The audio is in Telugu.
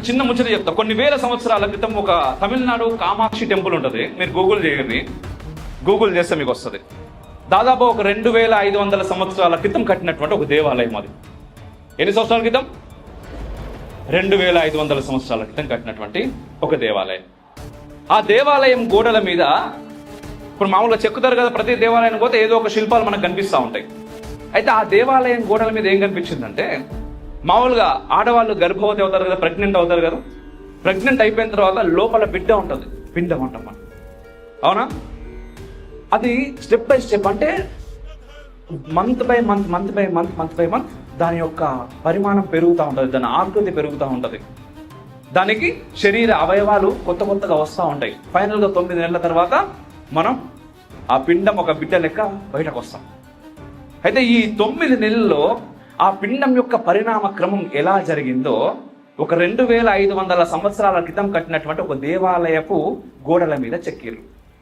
చిన్న ముచ్చట చెప్తా. కొన్ని వేల సంవత్సరాల క్రితం ఒక తమిళనాడు కామాక్షి టెంపుల్ ఉంటుంది. మీరు గూగుల్ చేయండి, గూగుల్ చేస్తే మీకు వస్తుంది. దాదాపు ఒక 2500 సంవత్సరాల క్రితం కట్టినటువంటి ఒక దేవాలయం అది. ఎన్ని సంవత్సరాల క్రితం? 2500 సంవత్సరాల క్రితం కట్టినటువంటి ఒక దేవాలయం. ఆ దేవాలయం గోడల మీద ఇప్పుడు మామూలుగా చెక్కుతారు కదా, ప్రతి దేవాలయం పోతే ఏదో ఒక శిల్పాలు మనకు కనిపిస్తూ ఉంటాయి. అయితే ఆ దేవాలయం గోడల మీద ఏం కనిపించిందంటే, మామూలుగా ఆడవాళ్ళు గర్భవతి అవుతారు కదా, ప్రెగ్నెంట్ అవుతారు కదా, ప్రెగ్నెంట్ అయిపోయిన తర్వాత లోపల బిడ్డ ఉంటుంది, పిండం అంటాం మనం, అవునా? అది స్టెప్ బై స్టెప్, అంటే మంత్ బై మంత్ దాని యొక్క పరిమాణం పెరుగుతూ ఉంటుంది, దాని ఆకృతి పెరుగుతూ ఉంటుంది, దానికి శరీర అవయవాలు కొత్తగా వస్తూ ఉంటాయి. ఫైనల్గా 9 నెలల తర్వాత మనం ఆ పిండం ఒక బిడ్డ లెక్క బయటకు వస్తాం. అయితే ఈ 9 నెలల్లో ఆ పిండం యొక్క పరిణామ క్రమం ఎలా జరిగిందో ఒక 2500 సంవత్సరాల క్రితం కట్టినటువంటి ఒక దేవాలయపు గోడల మీద చెక్కిర్రు.